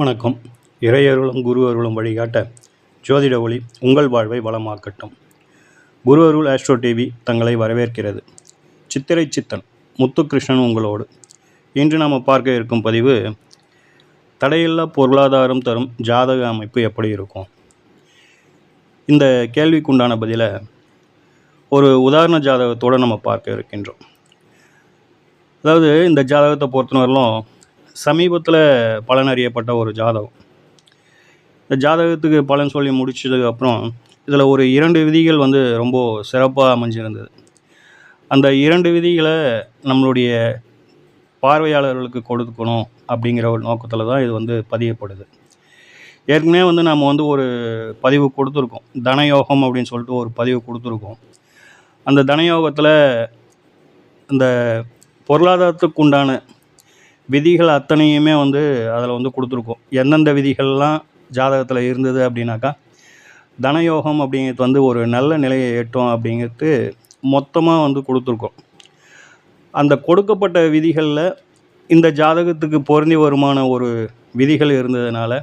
வணக்கம். இறையருளும் குரு அருளும் வழிகாட்ட ஜோதிட ஒளி உங்கள் வாழ்வை வளமாக்கட்டும். குரு அருள் ஆஸ்ட்ரோ டிவி தங்களை வரவேற்கிறது. சித்திரை சித்தன் முத்துகிருஷ்ணன் உங்களோடு. இன்று நாம் பார்க்க இருக்கும் பதிவு, தடையில்லா பொருளாதாரம் தரும் ஜாதக அமைப்பு எப்படி இருக்கும்? இந்த கேள்விக்குண்டான பதிலை ஒரு உதாரண ஜாதகத்தோடு நம்ம பார்க்க இருக்கின்றோம். அதாவது இந்த ஜாதகத்தை பொறுத்தவரையிலும் சமீபத்தில் பலன் அறியப்பட்ட ஒரு ஜாதகம். இந்த ஜாதகத்துக்கு பலன் சொல்லி முடிச்சதுக்கப்புறம் இதில் ஒரு 2 விதிகள் ரொம்ப சிறப்பாக அமைஞ்சிருந்தது. அந்த 2 விதிகளை நம்மளுடைய பார்வையாளர்களுக்கு கொடுக்கணும் அப்படிங்கிற ஒரு நோக்கத்தில் தான் இது பதியப்படுது. ஏற்கனவே நாம் ஒரு பதிவு கொடுத்துருக்கோம். தனயோகம் அப்படின்னு சொல்லிட்டு ஒரு பதிவு கொடுத்துருக்கோம். அந்த தனயோகத்தில் இந்த பொருளாதாரத்துக்கு உண்டான விதிகள் அத்தனையுமே அதில் கொடுத்துருக்கோம். எந்தெந்த விதிகள்லாம் ஜாதகத்தில் இருந்தது அப்படின்னாக்கா, தனயோகம் அப்படிங்கிறது ஒரு நல்ல நிலையை எட்டும் அப்படிங்கிறது மொத்தமாக கொடுத்துருக்கோம். அந்த கொடுக்கப்பட்ட விதிகளில் இந்த ஜாதகத்துக்கு பொருந்தி வருமான ஒரு விதிகள் இருந்ததுனால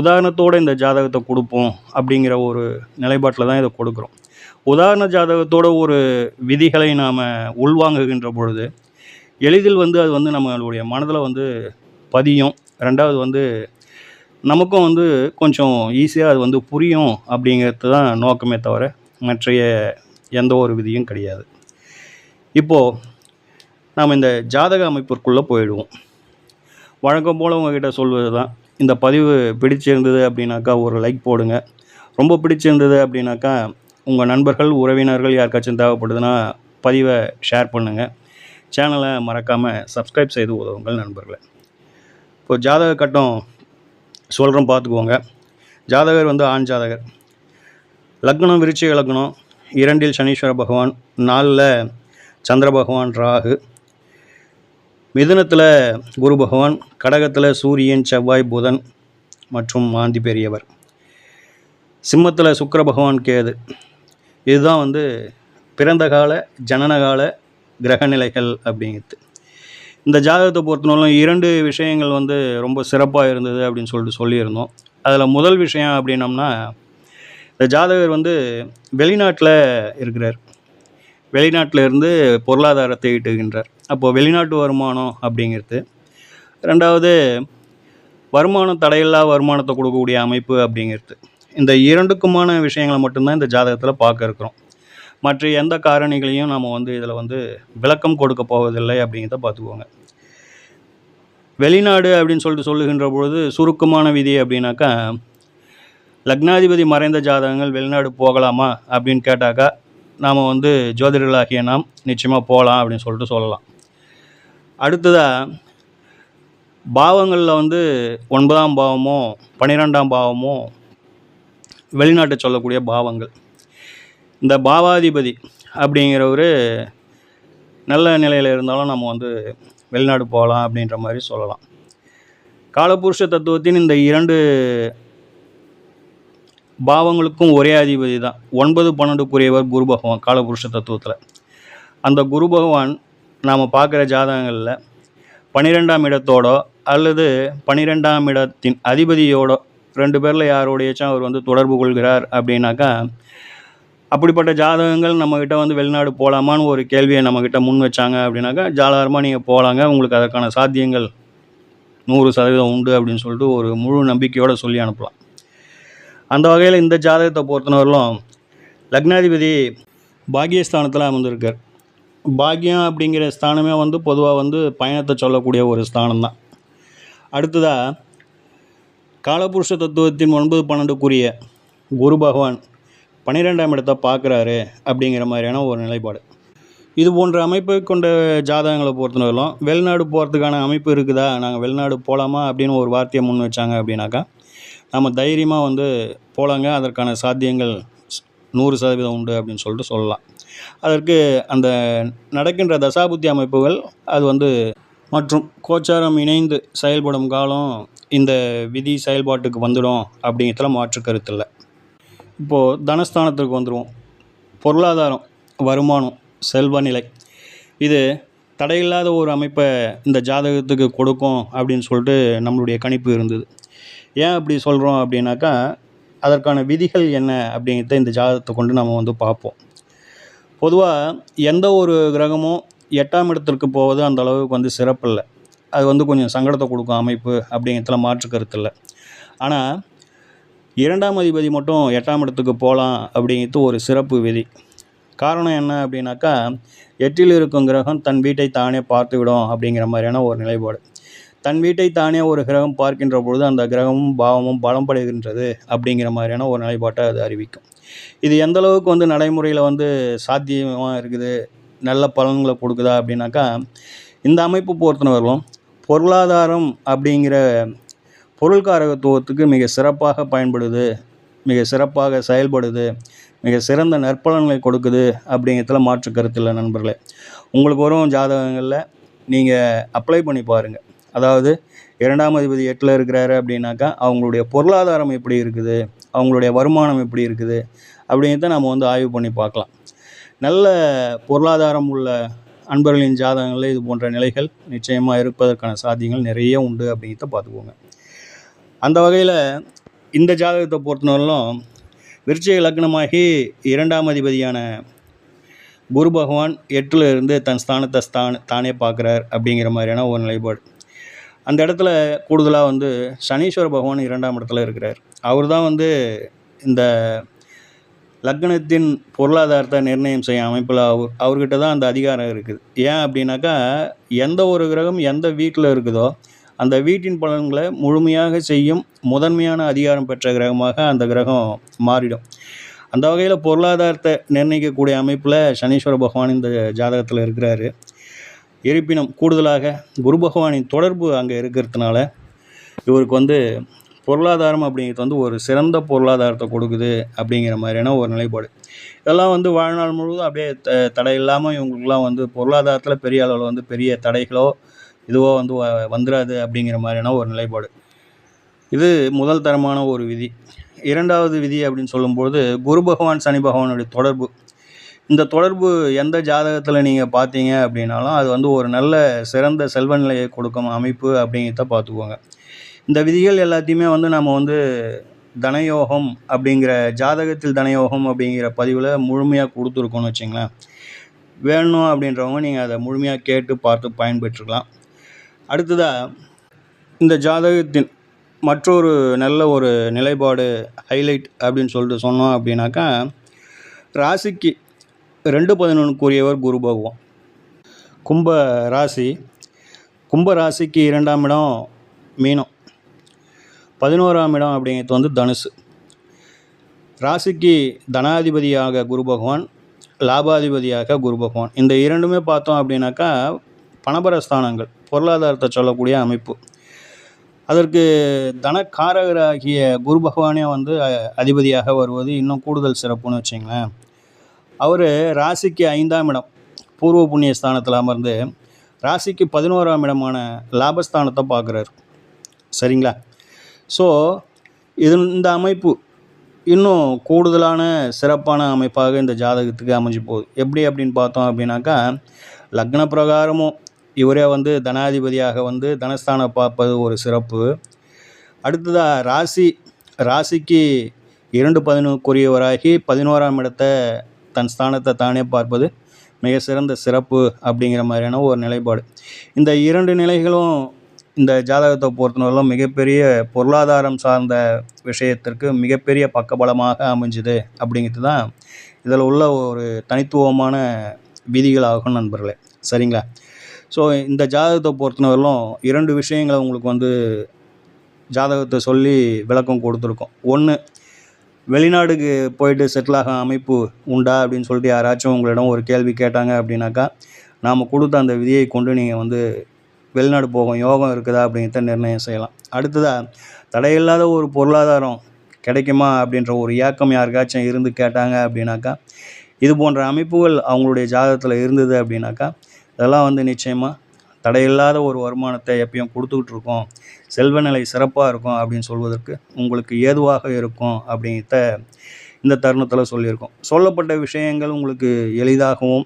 உதாரணத்தோடு இந்த ஜாதகத்தை கொடுப்போம் அப்படிங்கிற ஒரு நிலைப்பாட்டில் தான் இதை கொடுக்குறோம். உதாரண ஜாதகத்தோட ஒரு விதிகளை நாம் உள்வாங்குகின்ற பொழுது எளிதில் அது நம்மளுடைய மனதில் பதியும். ரெண்டாவது நமக்கும் கொஞ்சம் ஈஸியாக அது புரியும் அப்படிங்கிறது தான் நோக்கமே தவிர மற்றைய எந்த ஒரு விதியும் கிடையாது. இப்போது நாம் இந்த ஜாதக அமைப்பிற்குள்ளே போயிடுவோம். வழக்கம் போல் உங்கள்கிட்ட சொல்வது தான், இந்த பதிவு பிடிச்சிருந்தது அப்படின்னாக்கா ஒரு லைக் போடுங்க. ரொம்ப பிடிச்சிருந்தது அப்படின்னாக்கா உங்கள் நண்பர்கள் உறவினர்கள் யாருக்காச்சும் தேவைப்படுதுன்னா பதிவை ஷேர் பண்ணுங்கள். சேனலை மறக்காமல் சப்ஸ்கிரைப் செய்து உதவுங்கள் நண்பர்களே. இப்போது ஜாதக கட்டம் சொல்கிறோம், பார்த்துக்குவோங்க. ஜாதகர் ஆண் ஜாதகர். லக்னம் விருச்சிக லக்னம், 2 சனீஸ்வர பகவான், 4 சந்திர பகவான் ராகு, மிதுனத்தில் குரு பகவான், கடகத்தில் சூரியன் செவ்வாய் புதன் மற்றும் மாந்தி பெரியவர், சிம்மத்தில் சுக்கிர பகவான் கேது. இதுதான் பிறந்த கால ஜனனகால கிரகநிலைகள் அப்படிங்கிறது. இந்த ஜாதகத்தை பொறுத்தவரைக்கும் 2 விஷயங்கள் ரொம்ப சிறப்பாக இருந்தது அப்படின்னு சொல்லியிருந்தோம். அதில் முதல் விஷயம் அப்படின்னம்னா, இந்த ஜாதகர் வெளிநாட்டில் இருக்கிறார். வெளிநாட்டில் இருந்து பொருளாதாரத்தை ஈட்டுகின்றார். அப்போது வெளிநாட்டு வருமானம் அப்படிங்கிறது. ரெண்டாவது, வருமானம் தடையில்லா வருமானத்தை கொடுக்கக்கூடிய அமைப்பு அப்படிங்கிறது. இந்த 2க்குமான விஷயங்களை மட்டும்தான் இந்த ஜாதகத்தில் பார்க்க இருக்கிறோம். மற்ற எந்த காரணிகளையும் நாம் இதில் விளக்கம் கொடுக்க போவதில்லை அப்படிங்கிறத பார்த்துக்கோங்க. வெளிநாடு அப்படின்னு சொல்லுகின்ற பொழுது சுருக்கமான விதி அப்படின்னாக்கா, லக்னாதிபதி மறைந்த ஜாதகங்கள் வெளிநாடு போகலாமா அப்படின்னு கேட்டாக்கா நாம் ஜோதிடர்களாகிய நாம் நிச்சயமாக போகலாம் அப்படின்னு சொல்லலாம். அடுத்ததாக, பாவங்களில் 9ஆம் பாவமோ 12ஆம் பாவமோ வெளிநாட்டை சொல்லக்கூடிய பாவங்கள். இந்த பாவாதிபதி அப்படிங்கிறவர் நல்ல நிலையில் இருந்தாலும் நம்ம வெளிநாடு போகலாம் அப்படின்ற மாதிரி சொல்லலாம். காலபுருஷ தத்துவத்தின் இந்த 2 பாவங்களுக்கும் ஒரே அதிபதி தான். 9, 12க்குரியவர் குரு பகவான் காலபுருஷ தத்துவத்தில். அந்த குரு பகவான் நாம் பார்க்குற ஜாதகங்களில் 12ஆம் இடத்தோடோ அல்லது 12ஆம் இடத்தின் அதிபதியோட 2 பேரில் யாரோடையாச்சும் அவர் தொடர்பு கொள்கிறார் அப்படின்னாக்கா, அப்படிப்பட்ட ஜாதகங்கள் நம்மக்கிட்ட வெளிநாடு போகலாமான்னு ஒரு கேள்வியை நம்மக்கிட்ட முன் வச்சாங்க அப்படின்னாக்கா, ஜாதாரமாக நீங்கள் போகலாங்க, உங்களுக்கு அதற்கான சாத்தியங்கள் 100% உண்டு அப்படின்னு சொல்லிட்டு ஒரு முழு நம்பிக்கையோடு சொல்லி அனுப்பலாம். அந்த வகையில் இந்த ஜாதகத்தை பொறுத்தவரையிலும் லக்னாதிபதி பாக்கியஸ்தானத்தில் அமர்ந்திருக்கார். பாக்கியம் அப்படிங்கிற ஸ்தானமே பொதுவாக பயணத்தை சொல்லக்கூடிய ஒரு ஸ்தானம் தான். அடுத்ததாக, காலபுருஷ தத்துவத்தின் 9, 12க்குரிய குரு பகவான் 12ஆம் இடத்தை பார்க்குறாரு அப்படிங்கிற மாதிரியான ஒரு நிலைப்பாடு. இது போன்ற அமைப்பை கொண்ட ஜாதகங்களை பொறுத்தவரையிலும் வெளிநாடு போகிறதுக்கான அமைப்பு இருக்குதா, நாங்கள் வெளிநாடு போகலாமா அப்படின்னு ஒரு வார்த்தையை முன் வச்சாங்க அப்படின்னாக்கா, நம்ம தைரியமாக போகலாங்க, அதற்கான சாத்தியங்கள் 100% உண்டு அப்படின்னு சொல்லிட்டு சொல்லலாம். அதற்கு அந்த நடக்கின்ற தசாபுத்தி அமைப்புகள் அது மற்றும் கோச்சாரம் இணைந்து செயல்படும் காலம் இந்த விதி செயல்பாட்டுக்கு வந்துடும் அப்படிங்கிறதுல மாற்று கருத்து இல்லை. இப்போது தனஸ்தானத்திற்கு வந்துடுவோம். பொருளாதாரம், வருமானம், செல்வ நிலை, இது தடையில்லாத ஒரு அமைப்பை இந்த ஜாதகத்துக்கு கொடுக்கும் அப்படின்னு சொல்லிட்டு நம்மளுடைய கணிப்பு இருந்தது. ஏன் அப்படி சொல்கிறோம் அப்படின்னாக்கா, அதற்கான விதிகள் என்ன அப்படிங்கிறத இந்த ஜாதகத்தை கொண்டு நம்ம வந்து பார்ப்போம். பொதுவாக எந்த ஒரு கிரகமும் 8ஆம் இடத்திற்கு போவது அந்த அளவுக்கு வந்து சிறப்பில்லை. அது வந்து கொஞ்சம் சங்கடத்தை கொடுக்கும் அமைப்பு அப்படிங்கிறதுல மாற்று கருத்து இல்லை. ஆனால் 2ஆம் அதிபதி மட்டும் 8ஆம் இடத்துக்கு போகலாம் அப்படிங்கிறது ஒரு சிறப்பு விதி. காரணம் என்ன அப்படின்னாக்கா, 8இல் இருக்கும் கிரகம் தன் வீட்டை தானே பார்த்துவிடும் அப்படிங்கிற மாதிரியான ஒரு நிலைப்பாடு. தன் வீட்டை தானே ஒரு கிரகம் பார்க்கின்ற பொழுது அந்த கிரகமும் பாவமும் பலம் படுகின்றது அப்படிங்கிற மாதிரியான ஒரு நிலைப்பாட்டை அது அறிவிக்கும். இது எந்த அளவுக்கு வந்து நடைமுறையில் வந்து சாத்தியமாக இருக்குது, நல்ல பலன்களை கொடுக்குதா அப்படின்னாக்கா, இந்த அமைப்பு பொறுத்தவரையிலும் பொருளாதாரம் அப்படிங்கிற பொருள்காரகத்துவத்துக்கு மிக சிறப்பாக பயன்படுது, மிக சிறப்பாக செயல்படுது, மிக சிறந்த நற்பலன்களை கொடுக்குது அப்படிங்கிறதுல மாற்று கருத்து இல்லை நண்பர்களே. உங்களுக்கு வரும் ஜாதகங்களில் நீங்கள் அப்ளை பண்ணி பாருங்கள். அதாவது 2ஆம் அதிபதி 8ல் இருக்கிறாரு அப்படின்னாக்கா அவங்களுடைய பொருளாதாரம் எப்படி இருக்குது, அவங்களுடைய வருமானம் எப்படி இருக்குது அப்படிங்கிறத நம்ம வந்து ஆய்வு பண்ணி பார்க்கலாம். நல்ல பொருளாதாரம் உள்ள அன்பர்களின் ஜாதகங்களில் இது போன்ற நிலைகள் நிச்சயமாக இருப்பதற்கான சாத்தியங்கள் நிறைய உண்டு அப்படிங்கிறத பார்த்துக்கோங்க. அந்த வகையில் இந்த ஜாதகத்தை பொறுத்தவரையிலும் விருச்சிக லக்னமாகி 2ஆம் அதிபதியான குரு பகவான் 8ல் இருந்து தன் ஸ்தானத்தை தானே பார்க்குறார் அப்படிங்கிற மாதிரியான ஒரு நிலைப்பாடு. அந்த இடத்துல கூடுதலாக வந்து சனீஸ்வர பகவான் 2ஆம் இடத்துல இருக்கிறார். அவர் தான் வந்து இந்த லக்னத்தின் பொருளாதாரத்தை நிர்ணயம் செய்ய அமைப்பில் அவர்கிட்ட தான் அந்த அதிகாரம் இருக்குது. ஏன் அப்படின்னாக்கா, எந்த ஒரு கிரகம் எந்த வீட்டில் இருக்குதோ அந்த வீட்டின் பலன்களை முழுமையாக செய்யும் முதன்மையான அதிகாரம் பெற்ற கிரகமாக அந்த கிரகம் மாறிடும். அந்த வகையில் பொருளாதாரத்தை நிர்ணயிக்கக்கூடிய அமைப்பில் சனீஸ்வர பகவான் இந்த ஜாதகத்தில் இருக்கிறாரு. இருப்பினும் கூடுதலாக குரு பகவானின் தொடர்பு அங்கே இருக்கிறதுனால இவருக்கு வந்து பொருளாதாரம் அப்படிங்கிறது வந்து ஒரு சிறந்த பொருளாதாரத்தை கொடுக்குது அப்படிங்கிற மாதிரியான ஒரு நிலைப்பாடு. இதெல்லாம் வந்து வாழ்நாள் முழுவதும் அப்படியே தடை இல்லாமல் இவங்களுக்குலாம் வந்து பொருளாதாரத்தில் பெரிய அளவில் வந்து பெரிய தடைகளோ இதுவோ வந்து வந்துடாது அப்படிங்கிற மாதிரியான ஒரு நிலைப்பாடு. இது முதல் தரமான ஒரு விதி. 2வது விதி அப்படின்னு சொல்லும்போது குரு பகவான் சனி பகவானுடைய தொடர்பு. இந்த தொடர்பு எந்த ஜாதகத்தில் நீங்கள் பார்த்தீங்க அப்படின்னாலும் அது வந்து ஒரு நல்ல சிறந்த செல்வ நிலையை கொடுக்கும் அமைப்பு அப்படிங்கிறத பார்த்துக்கோங்க. இந்த விதிகள் எல்லாத்தையுமே வந்து நம்ம வந்து தனயோகம் அப்படிங்கிற ஜாதகத்தில் தனயோகம் அப்படிங்கிற பதிவில் முழுமையாக கொடுத்துருக்கோன்னு வச்சிங்களேன். வேணும் அப்படின்றவங்க நீங்கள் அதை முழுமையாக கேட்டு பார்த்து பயன்பெற்றுக்கலாம். அடுத்ததாக இந்த ஜாதகத்தின் மற்றொரு நல்ல ஒரு நிலைப்பாடு ஹைலைட் அப்படின்னு சொல்லிட்டு சொன்னோம் அப்படின்னாக்கா, ராசிக்கு 2-11 குரு பகவான். கும்ப ராசிக்கு 2ஆம் இடம் மீனம், 11ஆம் இடம் அப்படிங்கிறது வந்து தனுசு. ராசிக்கு தனாதிபதியாக குரு பகவான், லாபாதிபதியாக குரு பகவான். இந்த இரண்டுமே பார்த்தோம் அப்படின்னாக்கா பணபரஸ்தானங்கள், பொருளாதாரத்தை சொல்லக்கூடிய அமைப்பு. அதற்கு தனக்காரகராகிய குரு பகவானே வந்து அதிபதியாக வருவது இன்னும் கூடுதல் சிறப்புன்னு வச்சிங்களேன். அவர் ராசிக்கு 5ஆம் இடம் பூர்வ புண்ணிய ஸ்தானத்தில் அமர்ந்து ராசிக்கு 11ஆம் இடமான லாபஸ்தானத்தை பார்க்குறாரு. சரிங்களா? ஸோ இந்த அமைப்பு இன்னும் கூடுதலான சிறப்பான அமைப்பாக இந்த ஜாதகத்துக்கு அமைஞ்சு போகுது. எப்படி அப்படின்னு பார்த்தோம் அப்படின்னாக்கா, லக்ன பிரகாரமும் இவரே வந்து தனாதிபதியாக வந்து தனஸ்தானம் பார்ப்பது ஒரு சிறப்பு. அடுத்ததாக ராசிக்கு 2-11 11ஆம் இடத்தை தன் ஸ்தானத்தை தானே பார்ப்பது மிக சிறந்த சிறப்பு அப்படிங்கிற மாதிரியான ஒரு நிலைப்பாடு. இந்த 2 நிலைகளும் இந்த ஜாதகத்தை பொறுத்தவரையிலும் மிகப்பெரிய பொருளாதாரம் சார்ந்த விஷயத்திற்கு மிகப்பெரிய பக்கபலமாக அமைஞ்சுது அப்படிங்கிறது தான் இதில் உள்ள ஒரு தனித்துவமான விதிகளாகும் நண்பர்களே. சரிங்களா? ஸோ இந்த ஜாதகத்தை பொறுத்தவரையிலும் 2 விஷயங்களை உங்களுக்கு வந்து ஜாதகத்தை சொல்லி விளக்கம் கொடுத்துருக்கோம். ஒன்று, வெளிநாடுக்கு போயிட்டு செட்டில் ஆக அமைப்பு உண்டா அப்படின்னு சொல்லிட்டு யாராச்சும் உங்களிடம் ஒரு கேள்வி கேட்டாங்க அப்படின்னாக்கா, நாம் கொடுத்த அந்த விதியை கொண்டு நீங்கள் வந்து வெளிநாடு போகும் யோகம் இருக்குதா அப்படிங்கிறத நிர்ணயம் செய்யலாம். அடுத்ததாக, தடையில்லாத ஒரு பொருளாதாரம் கிடைக்குமா அப்படின்ற ஒரு ஏக்கம் யாருக்காச்சும் இருந்து கேட்டாங்க அப்படின்னாக்கா, இது போன்ற அமைப்புகள் அவங்களுடைய ஜாதகத்தில் இருந்தது அப்படின்னாக்கா, இதெல்லாம் வந்து நிச்சயமாக தடையில்லாத ஒரு வருமானத்தை எப்பயும் கொடுத்துக்கிட்டு இருக்கோம், செல்வ நிலை சிறப்பாக இருக்கும் அப்படின்னு சொல்வதற்கு உங்களுக்கு ஏதுவாக இருக்கும் அப்படிங்கிறத இந்த தருணத்தில் சொல்லியிருக்கோம். சொல்லப்பட்ட விஷயங்கள் உங்களுக்கு எளிதாகவும்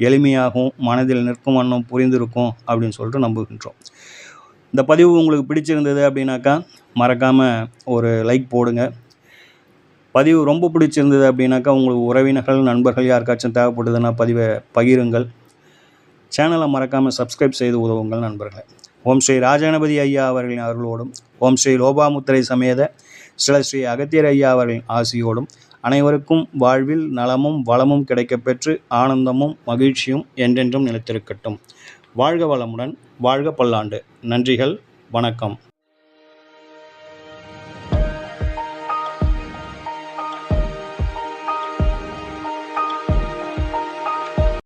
எளிமையாகவும் மனதில் நிற்கும் வண்ணம் புரிந்திருக்கும் அப்படின்னு சொல்லிட்டு நம்புகின்றோம். இந்த பதிவு உங்களுக்கு பிடிச்சிருந்தது அப்படின்னாக்கா மறக்காமல் ஒரு லைக் போடுங்க. பதிவு ரொம்ப பிடிச்சிருந்தது அப்படின்னாக்கா உங்களுக்கு உறவினர்கள் நண்பர்கள் யாருக்காச்சும் தேவைப்படுதுன்னா பதிவை பகிருங்கள். சேனலை மறக்காமல் சப்ஸ்கிரைப் செய்து உதவுங்கள் நண்பர்களே. ஓம் ஸ்ரீ ராஜகணபதி ஐயா அவர்களின் அருளோடும், ஓம் ஸ்ரீ லோபாமுத்திரை சமேத ஸ்ரீ அகத்தியர் ஐயா அவர்களின் ஆசியோடும் அனைவருக்கும் வாழ்வில் நலமும் வளமும் கிடைக்கப்பெற்று ஆனந்தமும் மகிழ்ச்சியும் என்றென்றும் நிலைத்திருக்கட்டும். வாழ்க வளமுடன், வாழ்க பல்லாண்டு. நன்றிகள், வணக்கம்.